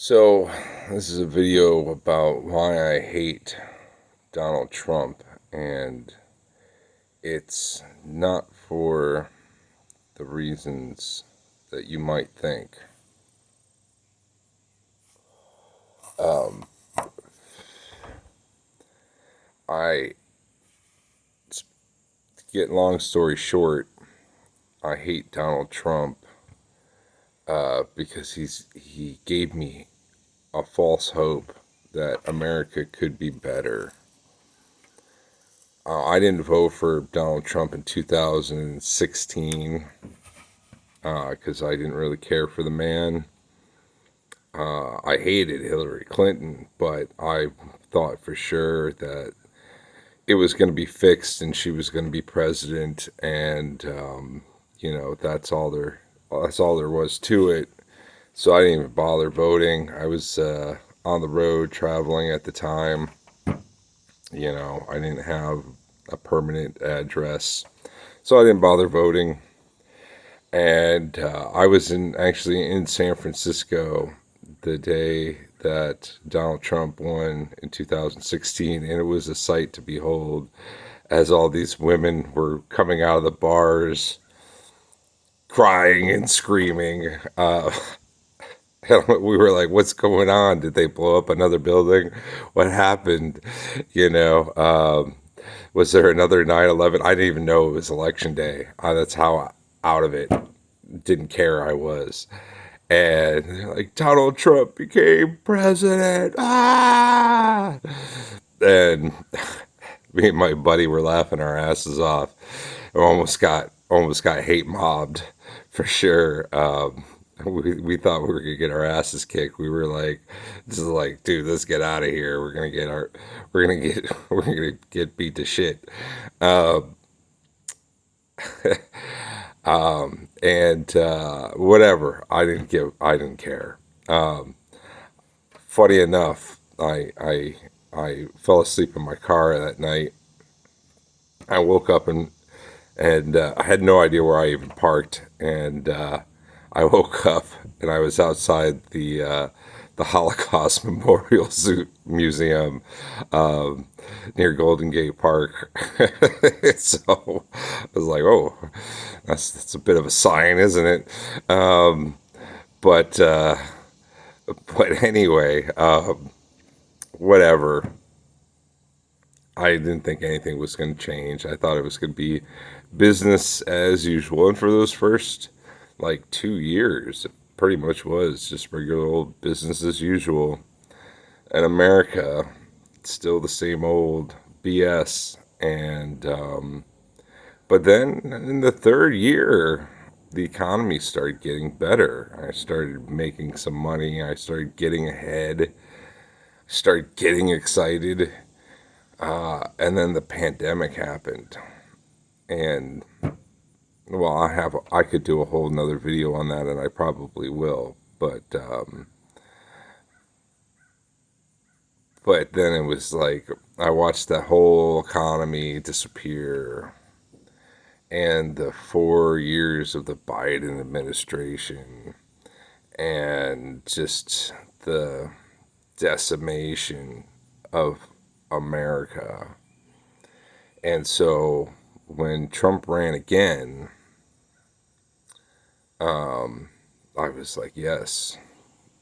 So, this is a video about why I hate Donald Trump, and it's not for the reasons that you might think. Um, I, to get long story short, I hate Donald Trump because he gave me a false hope that America could be better. I didn't vote for Donald Trump in 2016 because I didn't really care for the man. I hated Hillary Clinton, but I thought for sure that it was going to be fixed and she was going to be president, and that's all there was to it. So I didn't even bother voting. I was on the road traveling at the time. I didn't have a permanent address, so I didn't bother voting. And I was actually in San Francisco the day that Donald Trump won in 2016, and it was a sight to behold as all these women were coming out of the bars crying and screaming. We were like, what's going on? Did they blow up another building? What happened? You know, was there another 9/11? I didn't even know it was election day. That's how out of it, didn't care I was. And they're like, Donald Trump became president. Ah! And me and my buddy were laughing our asses off. We almost got hate mobbed for sure. We thought we were gonna get our asses kicked. We were like, "This is like, dude, let's get out of here. We're gonna get beat to shit." Um, and whatever. I didn't care. Funny enough, I fell asleep in my car that night. I woke up and I had no idea where I even parked, and I woke up and I was outside the Holocaust Memorial Museum near Golden Gate Park. So I was like, "Oh, that's a bit of a sign, isn't it?" Um, but uh, but anyway, whatever. I didn't think anything was going to change. I thought it was going to be business as usual. And for those first like 2 years, it pretty much was just regular old business as usual. And America, it's still the same old BS. And but then in the third year, the economy started getting better. I started making some money. I started getting ahead. Started getting excited. And then the pandemic happened. And well, I could do a whole nother video on that, and I probably will. But then it was like I watched the whole economy disappear, and the 4 years of the Biden administration, and just the decimation of America. And so when Trump ran again, I was like, yes,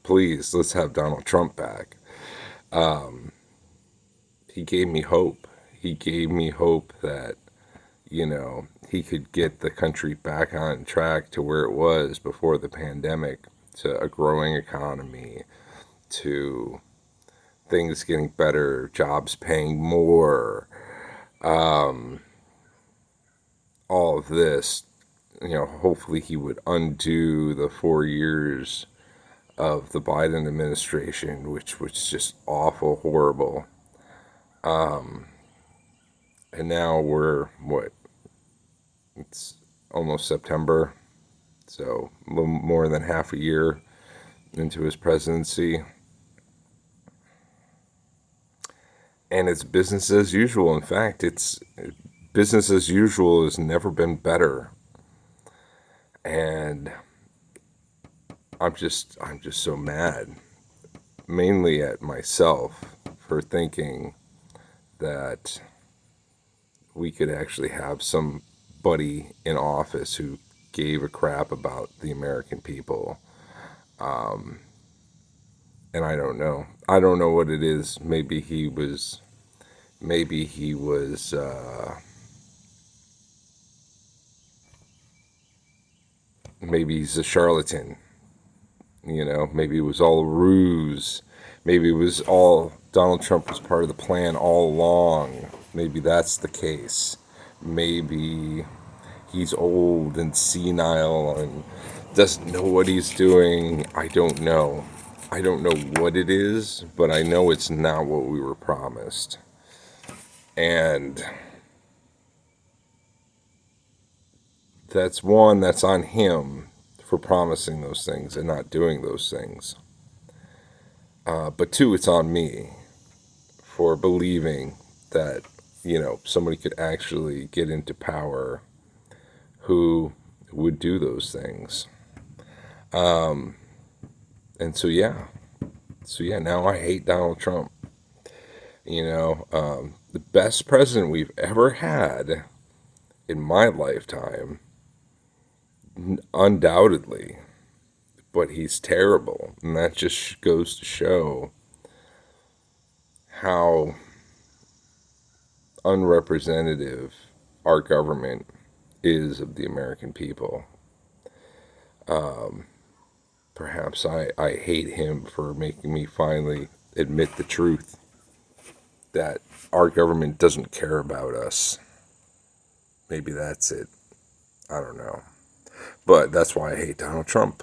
please, let's have Donald Trump back. He gave me hope. He gave me hope that, he could get the country back on track to where it was before the pandemic, to a growing economy, to things getting better, jobs paying more, all of this. Hopefully he would undo the 4 years of the Biden administration, which was just awful, horrible. And now we're what? It's almost September, so a little more than half a year into his presidency, and it's business as usual. In fact, it's business as usual has never been better, and I'm just so mad. mainly at myself for thinking that we could actually have somebody in office who gave a crap about the American people. And I don't know. I don't know what it is. Maybe he was, maybe he's a charlatan. Maybe it was all a ruse. Maybe it was all Donald Trump was part of the plan all along. Maybe that's the case. Maybe he's old and senile and doesn't know what he's doing. I don't know. I don't know what it is, but I know it's not what we were promised. And that's on him for promising those things and not doing those things. But two, it's on me for believing that, somebody could actually get into power who would do those things. And so yeah, now I hate Donald Trump. The best president we've ever had in my lifetime, undoubtedly, but he's terrible. And that just goes to show how unrepresentative our government is of the American people. Perhaps I hate him for making me finally admit the truth that our government doesn't care about us. Maybe that's it. I don't know. But that's why I hate Donald Trump.